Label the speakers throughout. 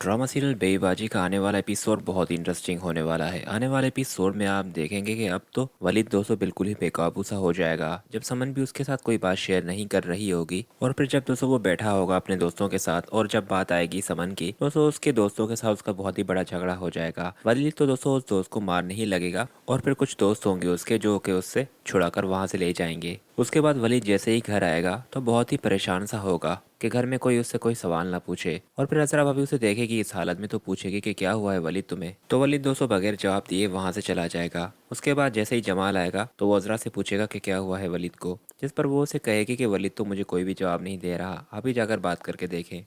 Speaker 1: Drama serial बेईबाजी का आने वाला एपिसोड बहुत इंटरेस्टिंग होने वाला है। आने वाले एपिसोड में आप देखेंगे कि अब तो वलीद दोस्तों बिल्कुल ही बेकाबू सा हो जाएगा, जब समन भी उसके साथ कोई बात शेयर नहीं कर रही होगी। और फिर जब दोस्तों वो बैठा होगा अपने दोस्तों के साथ, और जब बात आएगी समन की, दोस्तों उसके दोस्तों के साथ उसका बहुत ही बड़ा झगड़ा हो जाएगा। वलीद तो दोस्तों उस दोस्त को मारने ही लगेगा, और फिर कुछ दोस्त होंगे उसके जो कि उससे छुड़ाकर वहां से ले जाएंगे। उसके बाद वलीद जैसे ही घर आएगा तो बहुत ही परेशान सा होगा कि घर में कोई उससे कोई सवाल ना पूछे। और फिर अजरा भाभी उसे देखेगी इस हालत में तो पूछेगी कि क्या हुआ है वलीद तुम्हें। तो वलीद दोस्तों बगैर जवाब दिए वहां से चला जाएगा। उसके बाद जैसे ही जमाल आएगा तो वो अजरा से पूछेगा कि क्या हुआ है वलीद को, जिस पर वो उसे कहेगी कि वलीद तो मुझे कोई भी जवाब नहीं दे रहा, आप ही जाकर बात करके देखें,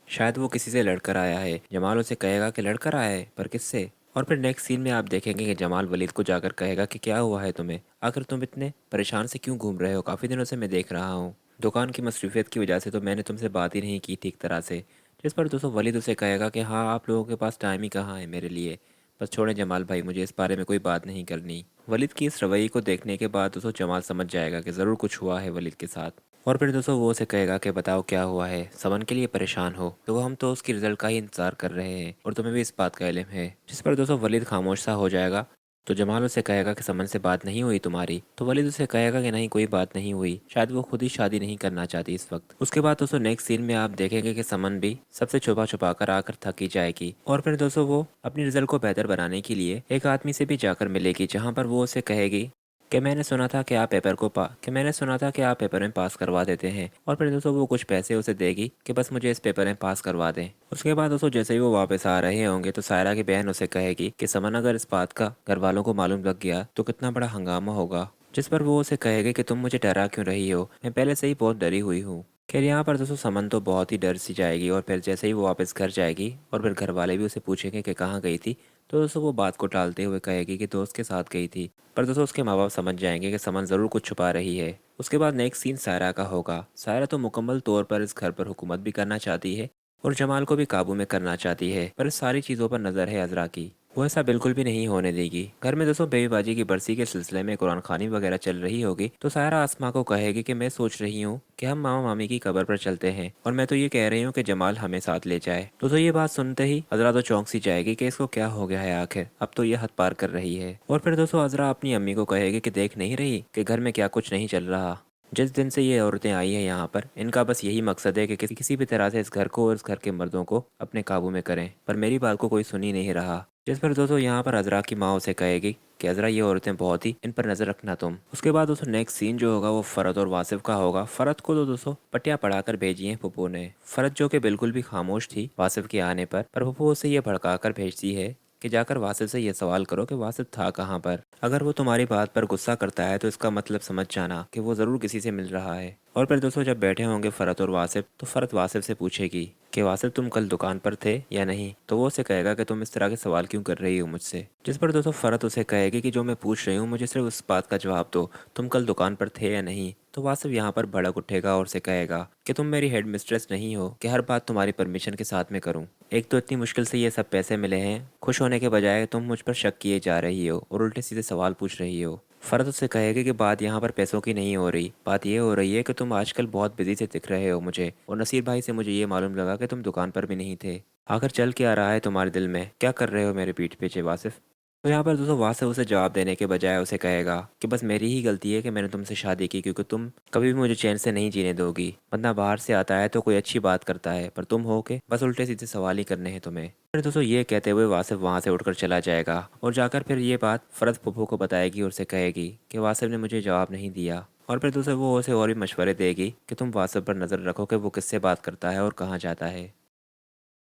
Speaker 1: शायद वो किसी से लड़कर आया है। जमाल उसे कहेगा कि लड़कर आया है, पर किससे। और फिर नेक्स्ट सीन में आप देखेंगे कि जमाल वलीद को जाकर कहेगा कि क्या हुआ है तुम्हें, आखिर तुम इतने परेशान से क्यों घूम रहे हो, काफ़ी दिनों से मैं देख रहा हूँ, दुकान की मसरूफियत की वजह से तो मैंने तुमसे बात ही नहीं की ठीक तरह से। जिस पर दोस्तों वलीद उसे कहेगा कि हाँ, आप लोगों के पास टाइम ही कहाँ है मेरे लिए, बस छोड़े जमाल भाई, मुझे इस बारे में कोई बात नहीं करनी। वलीद की इस रवैये को देखने के बाद दोस्तों जमाल समझ जाएगा कि ज़रूर कुछ हुआ है वलीद के साथ। और फिर दोस्तों वो उसे कहेगा कि बताओ क्या हुआ है, समन के लिए परेशान हो तो हम तो उसकी रिजल्ट का ही इंतजार कर रहे हैं और तुम्हें भी इस बात का इल्म है। जिस पर दोस्तों वलीद खामोश सा हो जाएगा। तो जमाल उसे कहेगा कि समन से बात नहीं हुई तुम्हारी, तो वलीद उसे कहेगा कि नहीं, कोई बात नहीं हुई, शायद वो खुद ही शादी नहीं करना चाहती इस वक्त। उसके बाद दोस्तों नेक्स्ट सीन में आप देखेंगे कि समन भी सबसे छुपा छुपा कर आकर थकी जाएगी। और फिर दोस्तों वो अपनी रिजल्ट को बेहतर बनाने के लिए एक आदमी से भी जाकर मिलेगी, जहाँ पर वो उसे कहेगी कि मैंने सुना था कि आप पेपर में पास करवा देते हैं। और फिर दोस्तों वो कुछ पैसे उसे देगी कि बस मुझे इस पेपर में पास करवा दें। उसके बाद दोस्तों जैसे ही वो वापस आ रहे होंगे तो सायरा की बहन उसे कहेगी कि समन, अगर इस बात का घर वालों को मालूम लग गया तो कितना बड़ा हंगामा होगा। जिस पर वो उसे कहेगी कि तुम मुझे डरा क्यों रही हो, मैं पहले से ही बहुत डरी हुई हूँ। खैर यहाँ पर दोस्तों समन तो बहुत ही डर सी जाएगी, और फिर जैसे ही वो वापस घर जाएगी और फिर घर वाले भी उसे पूछेंगे कि कहाँ गई थी, तो दोस्तों वो बात को टालते हुए कहेगी कि दोस्त के साथ गई थी। पर दोस्तों उसके माँ बाप समझ जाएंगे कि समन ज़रूर कुछ छुपा रही है। उसके बाद नेक्स्ट सीन सायरा का होगा। सायरा तो मुकम्मल तौर पर इस घर पर हुकूमत भी करना चाहती है और जमाल को भी काबू में करना चाहती है, पर इस सारी चीज़ों पर नज़र है अजरा की, वो ऐसा बिल्कुल भी नहीं होने देगी। घर में दोस्तों बेबीबाजी की बरसी के सिलसिले में कुरान खानी वगैरह चल रही होगी, तो सायरा आसमा को कहेगी कि मैं सोच रही हूँ कि हम मामा मामी की कब्र पर चलते हैं, और मैं तो ये कह रही हूँ कि जमाल हमें साथ ले जाए। दोस्तों ये बात सुनते ही अजरा तो चौंक सी जाएगी कि इसको क्या हो गया है आखिर, अब तो ये हद पार कर रही है। और फिर दोस्तों अजरा अपनी अम्मी को कहेगी कि देख नहीं रही कि घर में क्या कुछ नहीं चल रहा, जिस दिन से ये औरतें आई हैं यहाँ पर, इनका बस यही मकसद है कि किसी भी तरह से इस घर को और इस घर के मर्दों को अपने काबू में करें, पर मेरी बात को कोई सुन ही नहीं रहा। जिस पर दोस्तों यहाँ पर अजरा की माँ उसे कहेगी कि अजरा, ये औरतें बहुत ही, इन पर नजर रखना तुम। उसके बाद दोस्तों नेक्स्ट सीन जो होगा वो फरत और वासिफ का होगा। फरत को तो दोस्तों पटिया पढ़ाकर भेजी है पप्पू ने। फरत जो कि बिल्कुल भी खामोश थी वासिफ के आने पर पप्पू उसे ये भड़काकर भेजती है कि जाकर वासिफ से ये सवाल करो कि वासिफ था कहाँ पर। अगर वो तुम्हारी बात पर गुस्सा करता है तो इसका मतलब समझ जाना कि वो ज़रूर किसी से मिल रहा है। और फिर दोस्तों जब बैठे होंगे फ़रत और वासिफ, तो फ़रत वासिफ से पूछेगी कि वासिफ तुम कल दुकान पर थे या नहीं, तो वो उसे कहेगा कि तुम इस तरह के सवाल क्यों कर रही हो मुझसे। जिस पर दोस्तों फ़रत उसे कहेगी कि जो मैं पूछ रही हूँ मुझे सिर्फ उस बात का जवाब दो, तुम कल दुकान पर थे या नहीं। तो वासिफ यहाँ पर भड़क उठेगा और उसे कहेगा कि तुम मेरी हेड मिस्ट्रेस नहीं हो कि हर बात तुम्हारी परमिशन के साथ में करूँ। एक तो इतनी मुश्किल से ये सब पैसे मिले हैं, खुश होने के बजाय तुम मुझ पर शक किए जा रही हो और उल्टे सीधे सवाल पूछ रही हो। फ़रत उससे कहेगी कि बात यहाँ पर पैसों की नहीं हो रही, बात ये हो रही है कि तुम आजकल बहुत बिजी से दिख रहे हो मुझे, और नसीर भाई से मुझे ये मालूम लगा कि तुम दुकान पर भी नहीं थे। आखिर चल क्या रहा है तुम्हारे दिल में, क्या कर रहे हो मेरे पीठ पीछे वासिफ। तो यहाँ पर दोस्तों वासिफ उसे जवाब देने के बजाय उसे कहेगा कि बस मेरी ही गलती है कि मैंने तुमसे शादी की, क्योंकि तुम कभी भी मुझे चैन से नहीं जीने दोगी। बंदा बाहर से आता है तो कोई अच्छी बात करता है, पर तुम हो के बस उल्टे सीधे सवाल ही करने हैं तुम्हें। फिर दोस्तों ये कहते हुए वासिफ वहाँ से उठकर चला जाएगा, और जाकर फिर ये बात फरद फूफू को बताएगी और उसे कहेगी कि वासिफ ने मुझे जवाब नहीं दिया। और फिर दोस्तों वो उसे और भी मशवरे देगी कि तुम वासिफ पर नज़र रखो कि वो किससे बात करता है और कहाँ जाता है।